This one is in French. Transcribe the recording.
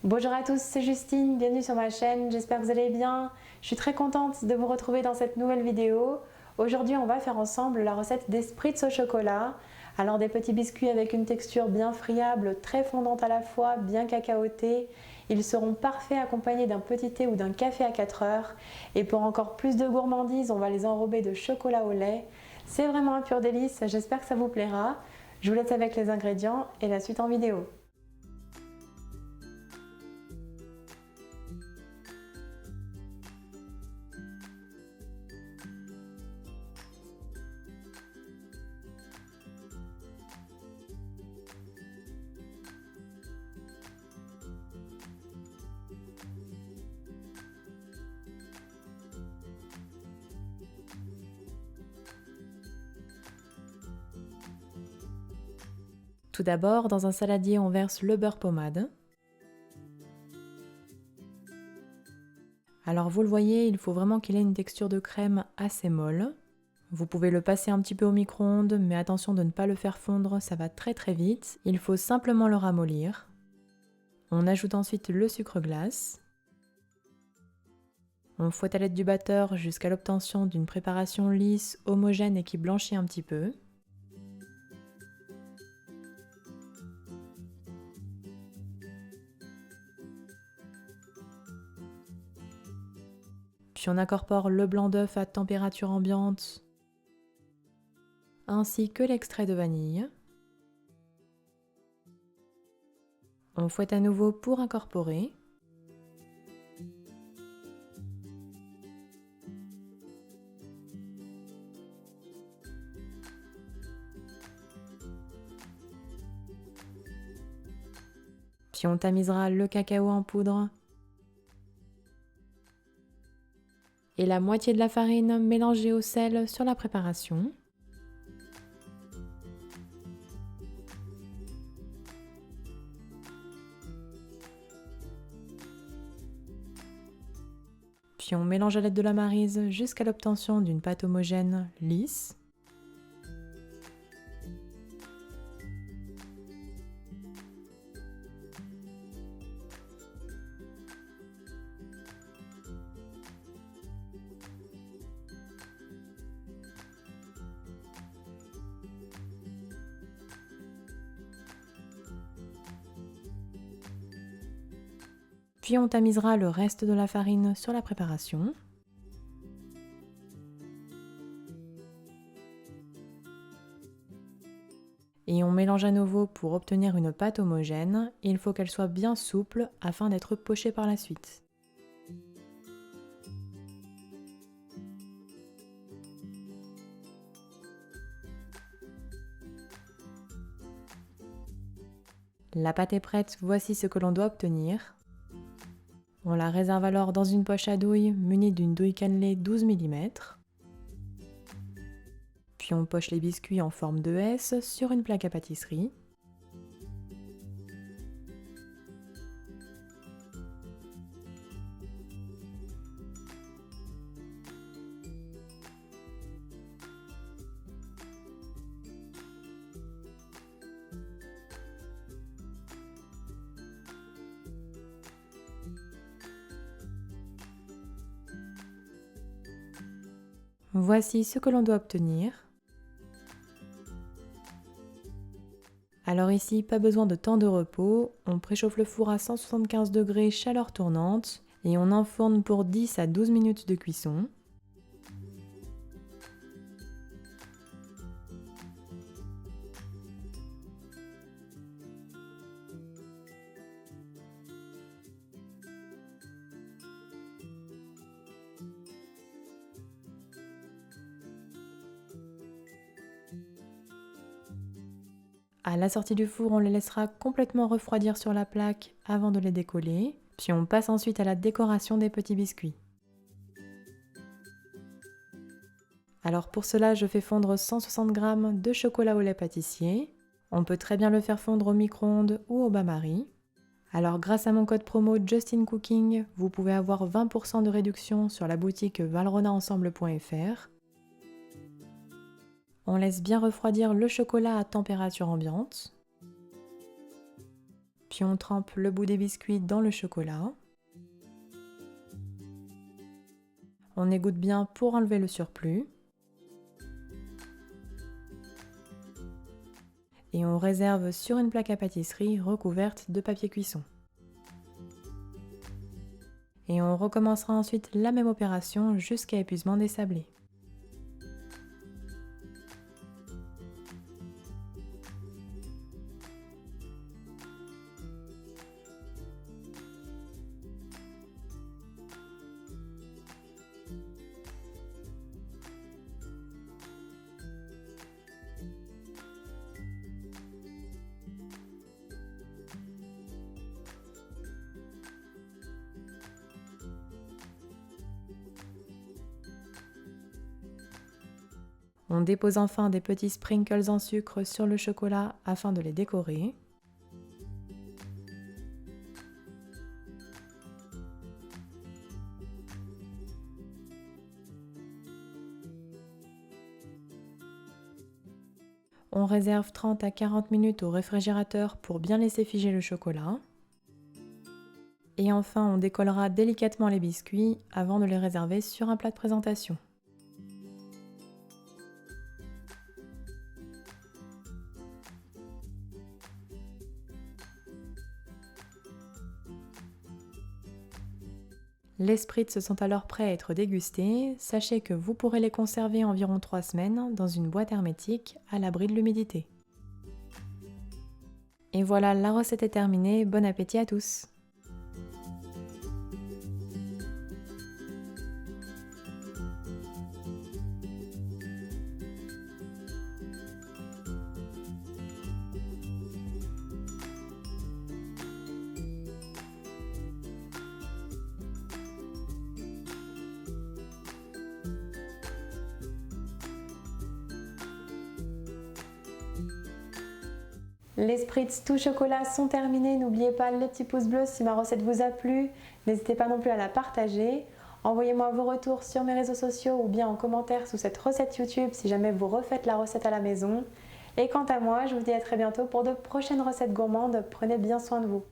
Bonjour à tous, c'est Justine, bienvenue sur ma chaîne, j'espère que vous allez bien. Je suis très contente de vous retrouver dans cette nouvelle vidéo. Aujourd'hui, on va faire ensemble la recette des spritz au chocolat. Alors des petits biscuits avec une texture bien friable, très fondante à la fois, bien cacaotée. Ils seront parfaits accompagnés d'un petit thé ou d'un café à 4 heures. Et pour encore plus de gourmandise, on va les enrober de chocolat au lait. C'est vraiment un pur délice, j'espère que ça vous plaira. Je vous laisse avec les ingrédients et la suite en vidéo. Tout d'abord, dans un saladier, on verse le beurre pommade. Alors vous le voyez, il faut vraiment qu'il ait une texture de crème assez molle. Vous pouvez le passer un petit peu au micro-ondes, mais attention de ne pas le faire fondre, ça va très très vite. Il faut simplement le ramollir. On ajoute ensuite le sucre glace. On fouette à l'aide du batteur jusqu'à l'obtention d'une préparation lisse, homogène et qui blanchit un petit peu. Puis on incorpore le blanc d'œuf à température ambiante, ainsi que l'extrait de vanille. On fouette à nouveau pour incorporer. Puis on tamisera le cacao en poudre et la moitié de la farine mélangée au sel sur la préparation. Puis on mélange à l'aide de la maryse jusqu'à l'obtention d'une pâte homogène lisse. Puis on tamisera le reste de la farine sur la préparation. Et on mélange à nouveau pour obtenir une pâte homogène. Il faut qu'elle soit bien souple afin d'être pochée par la suite. La pâte est prête, voici ce que l'on doit obtenir. On la réserve alors dans une poche à douille munie d'une douille cannelée 12 mm. Puis on poche les biscuits en forme de S sur une plaque à pâtisserie. Voici ce que l'on doit obtenir. Alors ici, pas besoin de temps de repos, on préchauffe le four à 175 degrés chaleur tournante et on enfourne pour 10 à 12 minutes de cuisson. À la sortie du four, on les laissera complètement refroidir sur la plaque avant de les décoller, puis on passe ensuite à la décoration des petits biscuits. Alors pour cela, je fais fondre 160 g de chocolat au lait pâtissier. On peut très bien le faire fondre au micro-ondes ou au bain-marie. Alors grâce à mon code promo JustinCooking, vous pouvez avoir 20% de réduction sur la boutique valronaensemble.fr. On laisse bien refroidir le chocolat à température ambiante. Puis on trempe le bout des biscuits dans le chocolat. On égoutte bien pour enlever le surplus. Et on réserve sur une plaque à pâtisserie recouverte de papier cuisson. Et on recommencera ensuite la même opération jusqu'à épuisement des sablés. On dépose enfin des petits sprinkles en sucre sur le chocolat afin de les décorer. On réserve 30 à 40 minutes au réfrigérateur pour bien laisser figer le chocolat. Et enfin, on décollera délicatement les biscuits avant de les réserver sur un plat de présentation. Les spritz sont alors prêts à être dégustés. Sachez que vous pourrez les conserver environ 3 semaines dans une boîte hermétique à l'abri de l'humidité. Et voilà, la recette est terminée. Bon appétit à tous! Les spritz tout chocolat sont terminés. N'oubliez pas les petits pouces bleus si ma recette vous a plu. N'hésitez pas non plus à la partager. Envoyez-moi vos retours sur mes réseaux sociaux ou bien en commentaire sous cette recette YouTube si jamais vous refaites la recette à la maison. Et quant à moi, je vous dis à très bientôt pour de prochaines recettes gourmandes. Prenez bien soin de vous.